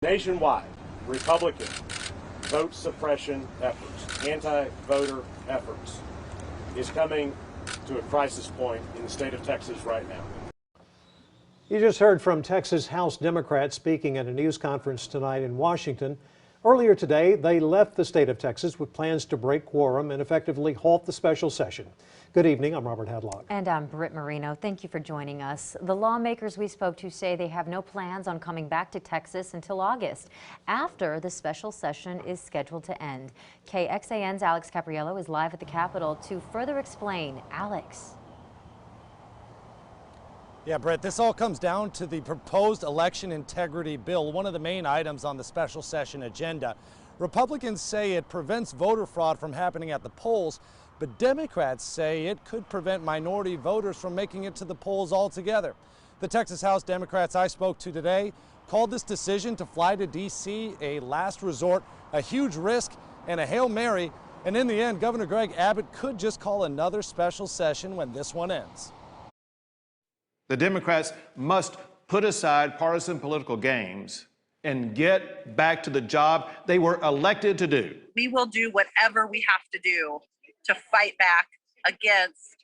Nationwide, Republican vote suppression efforts, anti-voter efforts, is coming to a crisis point in the state of Texas right now. You just heard from Texas House Democrats speaking at a news conference tonight in Washington. Earlier today, they left the state of Texas with plans to break quorum and effectively halt the special session. Good evening, I'm Robert Hadlock. And I'm Britt Marino. Thank you for joining us. The lawmakers we spoke to say they have no plans on coming back to Texas until August, after the special session is scheduled to end. KXAN's Alex Caprariello is live at the Capitol to further explain. Alex. Yeah, Brett, this all comes down to the proposed election integrity bill, one of the main items on the special session agenda. Republicans say it prevents voter fraud from happening at the polls, but Democrats say it could prevent minority voters from making it to the polls altogether. The Texas House Democrats I spoke to today called this decision to fly to D.C. a last resort, a huge risk, and a Hail Mary. And in the end, Governor Greg Abbott could just call another special session when this one ends. The Democrats must put aside partisan political games and get back to the job they were elected to do. We will do whatever we have to do to fight back against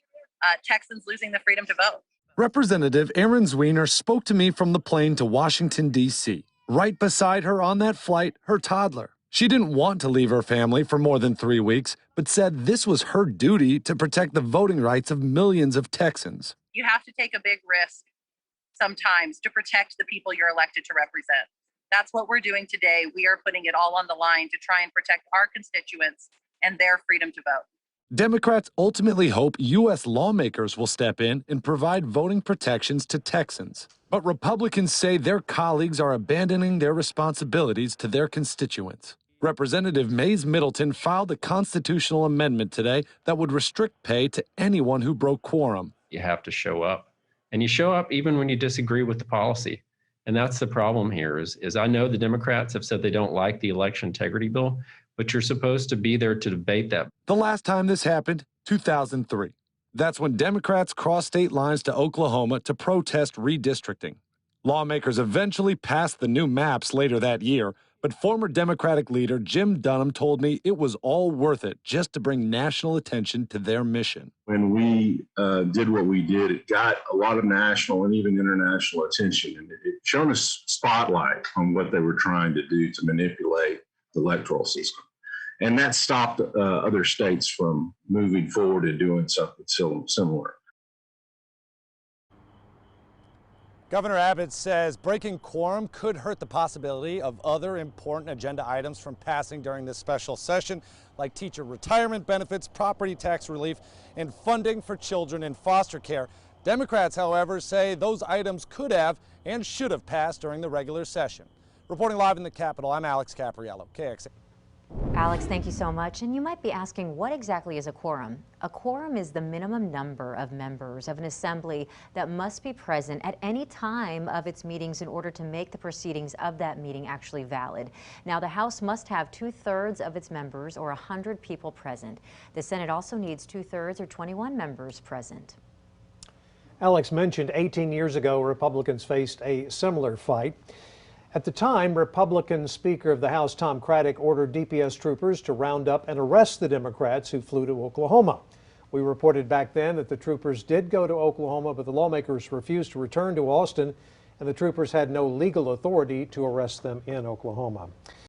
Texans losing the freedom to vote. Representative Aaron Zwiener spoke to me from the plane to Washington, D.C. Right beside her on that flight, her toddler. She didn't want to leave her family for more than 3 weeks, but said this was her duty to protect the voting rights of millions of Texans. You have to take a big risk sometimes to protect the people you're elected to represent. That's what we're doing today. We are putting it all on the line to try and protect our constituents and their freedom to vote. Democrats ultimately hope U.S. lawmakers will step in and provide voting protections to Texans. But Republicans say their colleagues are abandoning their responsibilities to their constituents. Representative Mays Middleton filed a constitutional amendment today that would restrict pay to anyone who broke quorum. You have to show up, and you show up even when you disagree with the policy. And that's the problem here is I know the Democrats have said they don't like the election integrity bill, but you're supposed to be there to debate that. The last time this happened, 2003. That's when Democrats crossed state lines to Oklahoma to protest redistricting. Lawmakers eventually passed the new maps later that year, but former Democratic leader Jim Dunham told me it was all worth it just to bring national attention to their mission. When we did what we did, it got a lot of national and even international attention, and it shone a spotlight on what they were trying to do to manipulate the electoral system. And that stopped other states from moving forward and doing something similar. Governor Abbott says breaking quorum could hurt the possibility of other important agenda items from passing during this special session, like teacher retirement benefits, property tax relief, and funding for children in foster care. Democrats, however, say those items could have and should have passed during the regular session. Reporting live in the Capitol, I'm Alex Caprariello, KXAN. Alex, thank you so much. And you might be asking, what exactly is a quorum? A quorum is the minimum number of members of an assembly that must be present at any time of its meetings in order to make the proceedings of that meeting actually valid. Now, the House must have 2/3 of its members or 100 people present. The Senate also needs 2/3 or 21 members present. Alex mentioned 18 years ago, Republicans faced a similar fight. At the time, Republican Speaker of the House Tom Craddick ordered DPS troopers to round up and arrest the Democrats who flew to Oklahoma. We reported back then that the troopers did go to Oklahoma, but the lawmakers refused to return to Austin, and the troopers had no legal authority to arrest them in Oklahoma.